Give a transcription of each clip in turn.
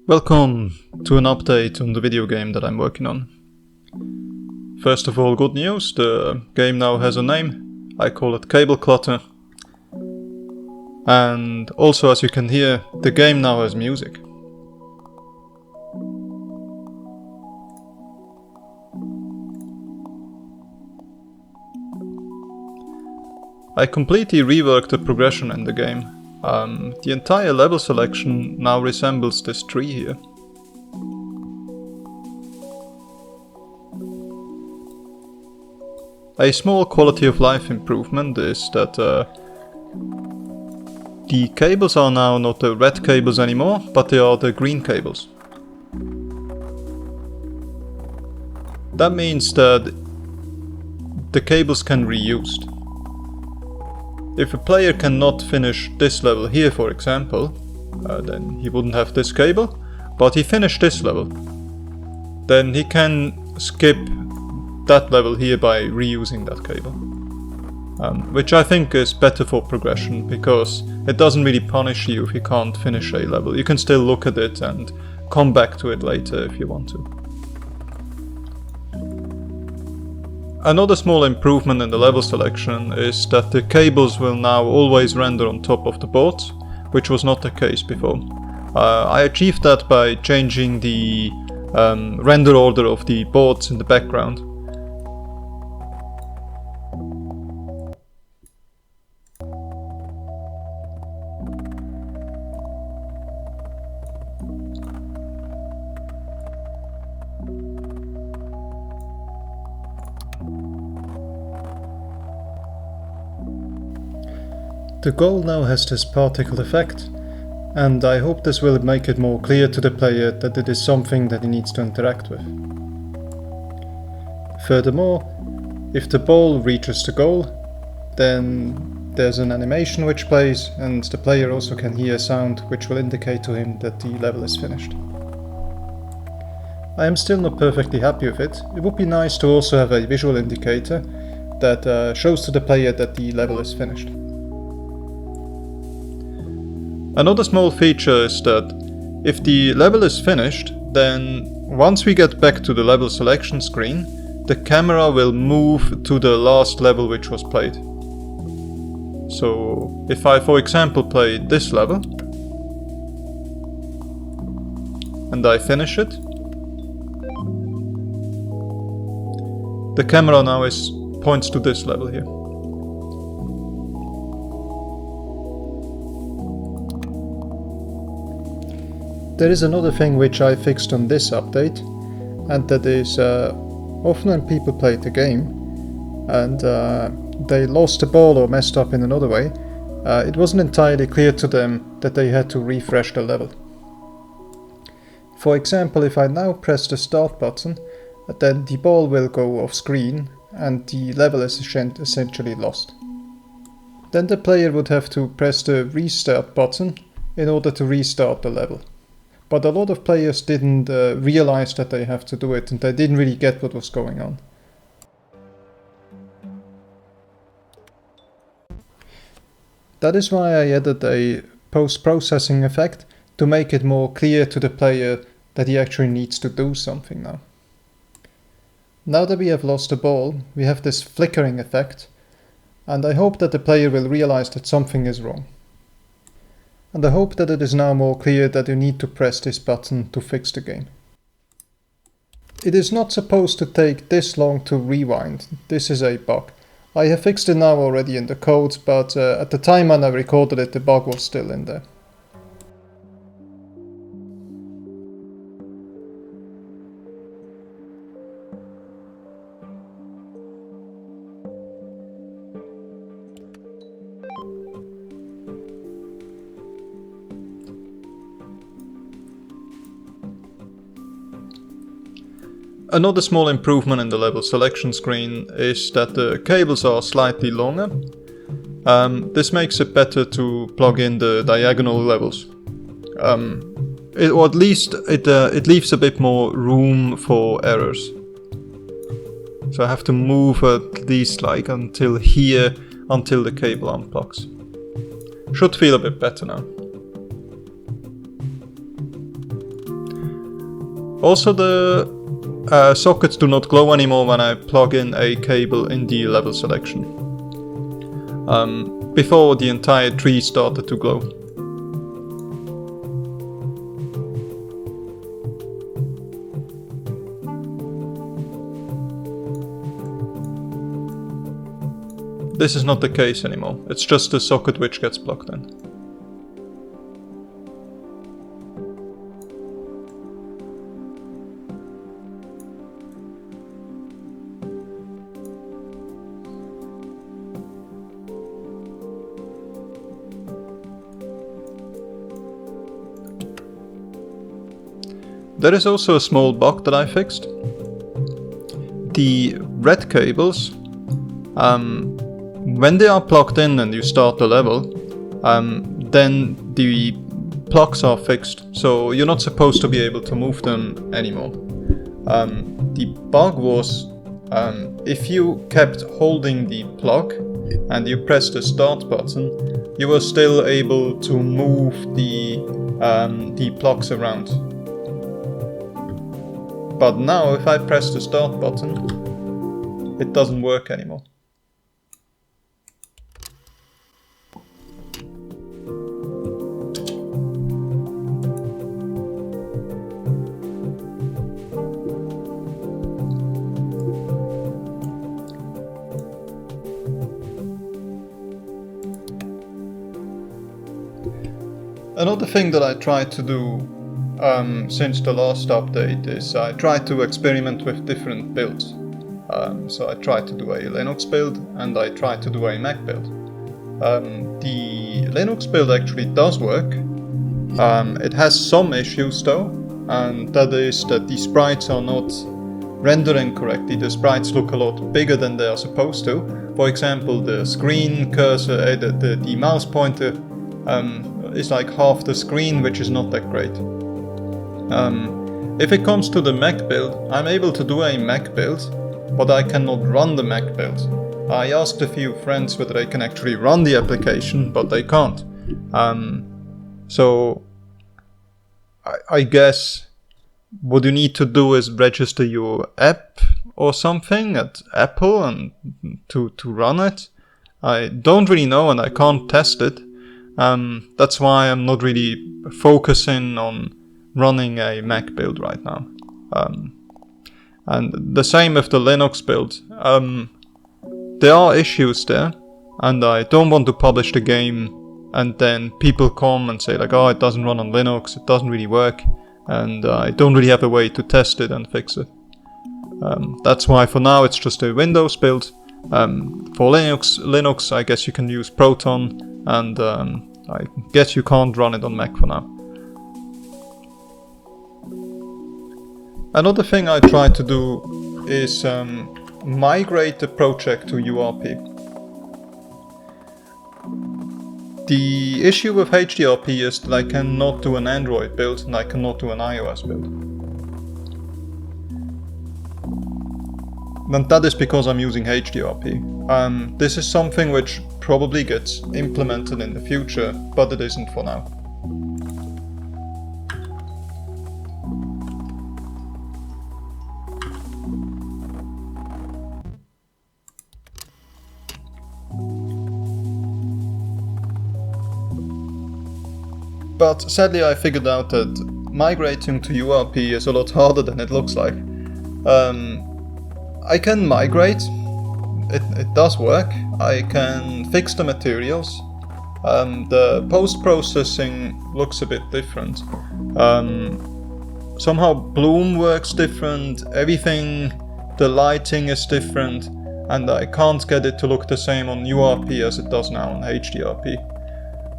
Welcome to an update on the video game that I'm working on. First of all, good news, the game now has a name. I call it Cable Clutter. And also, as you can hear, the game now has music. I completely reworked the progression in the game. The entire level selection now resembles this tree here. A small quality of life improvement is that the cables are now not the red cables anymore, but they are the green cables. That means that the cables can be reused. If a player cannot finish this level here, for example, then he wouldn't have this cable, but he finished this level. Then he can skip that level here by reusing that cable. Which I think is better for progression, because it doesn't really punish you if you can't finish a level. You can still look at it and come back to it later if you want to. Another small improvement in the level selection is that the cables will now always render on top of the boards, which was not the case before. I achieved that by changing the render order of the boards in the background. The goal now has this particle effect, and I hope this will make it more clear to the player that it is something that he needs to interact with. Furthermore, if the ball reaches the goal, then there's an animation which plays, and the player also can hear a sound which will indicate to him that the level is finished. I am still not perfectly happy with it. It would be nice to also have a visual indicator that shows to the player that the level is finished. Another small feature is that if the level is finished, then once we get back to the level selection screen, the camera will move to the last level which was played. So if I, for example, play this level and I finish it, the camera now points to this level here. There is another thing which I fixed on this update, and that is often when people play the game and they lost the ball or messed up in another way, it wasn't entirely clear to them that they had to refresh the level. For example, if I now press the start button, then the ball will go off screen and the level is essentially lost. Then the player would have to press the restart button in order to restart the level. But a lot of players didn't realize that they have to do it, and they didn't really get what was going on. That is why I added a post-processing effect to make it more clear to the player that he actually needs to do something now. Now that we have lost the ball, we have this flickering effect, and I hope that the player will realize that something is wrong. And I hope that it is now more clear that you need to press this button to fix the game. It is not supposed to take this long to rewind. This is a bug. I have fixed it now already in the code, but at the time when I recorded it, the bug was still in there. Another small improvement in the level selection screen is that the cables are slightly longer. This makes it better to plug in the diagonal levels. Or at least it leaves a bit more room for errors. So I have to move at least like until here, until the cable unplugs. Should feel a bit better now. Also, the sockets do not glow anymore when I plug in a cable in the level selection. Before, the entire tree started to glow. This is not the case anymore, it's just the socket which gets plugged in. There is also a small bug that I fixed. The red cables, when they are plugged in and you start the level, then the plugs are fixed, so you're not supposed to be able to move them anymore. The bug was, if you kept holding the plug and you pressed the start button, you were still able to move the plugs around. But now, if I press the start button, it doesn't work anymore. Another thing that I tried to do since the last update is I tried to experiment with different builds. So I tried to do a Linux build and I tried to do a Mac build. The Linux build actually does work. It has some issues though, and that is that the sprites are not rendering correctly. The sprites look a lot bigger than they are supposed to. For example, the screen cursor, the mouse pointer is like half the screen, which is not that great. If it comes to the Mac build, I'm able to do a Mac build, but I cannot run the Mac build. I asked a few friends whether they can actually run the application, but they can't. So I guess what you need to do is register your app or something at Apple and to run it. I don't really know and I can't test it. That's why I'm not really focusing on running a Mac build right now. And the same with the Linux build. There are issues there, and I don't want to publish the game and then people come and say like, oh, it doesn't run on Linux, it doesn't really work, and I don't really have a way to test it and fix it. That's why for now it's just a Windows build. For Linux, I guess you can use Proton, and I guess you can't run it on Mac for now. Another thing I tried to do is migrate the project to URP. The issue with HDRP is that I cannot do an Android build and I cannot do an iOS build. And that is because I'm using HDRP. This is something which probably gets implemented in the future, but it isn't for now. But sadly I figured out that migrating to URP is a lot harder than it looks like. I can migrate, it does work, I can fix the materials. The post-processing looks a bit different. Somehow Bloom works different, everything, the lighting is different, and I can't get it to look the same on URP as it does now on HDRP.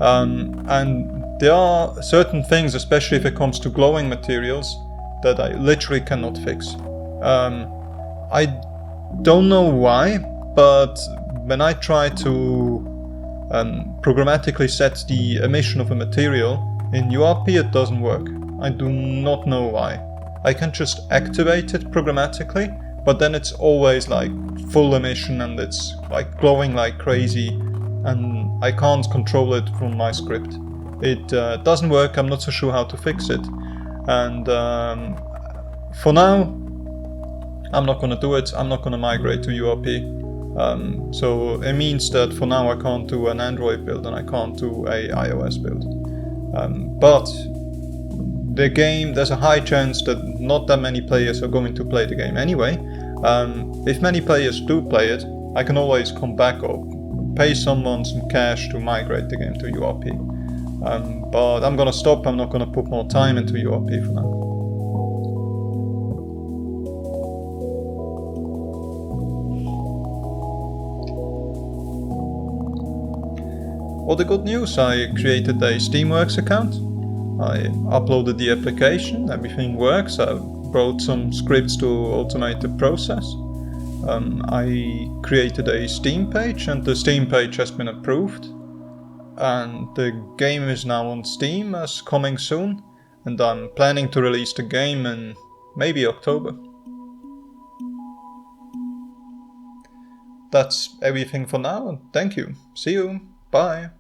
And there are certain things, especially if it comes to glowing materials, that I literally cannot fix. I don't know why, but when I try to programmatically set the emission of a material in URP, it doesn't work. I do not know why. I can just activate it programmatically, but then it's always like full emission and it's like glowing like crazy, and I can't control it from my script. It doesn't work, I'm not so sure how to fix it. And for now, I'm not gonna do it. I'm not gonna migrate to URP. So it means that for now I can't do an Android build and I can't do a iOS build. But the game, there's a high chance that not that many players are going to play the game anyway. If many players do play it, I can always come back or pay someone some cash to migrate the game to URP. But I'm gonna stop. I'm not gonna put more time into URP for now. Well, the good news, I created a Steamworks account. I uploaded the application, everything works. I wrote some scripts to automate the process. I created a Steam page and the Steam page has been approved. And the game is now on Steam as coming soon. And I'm planning to release the game in maybe October. That's everything for now and thank you. See you. Bye.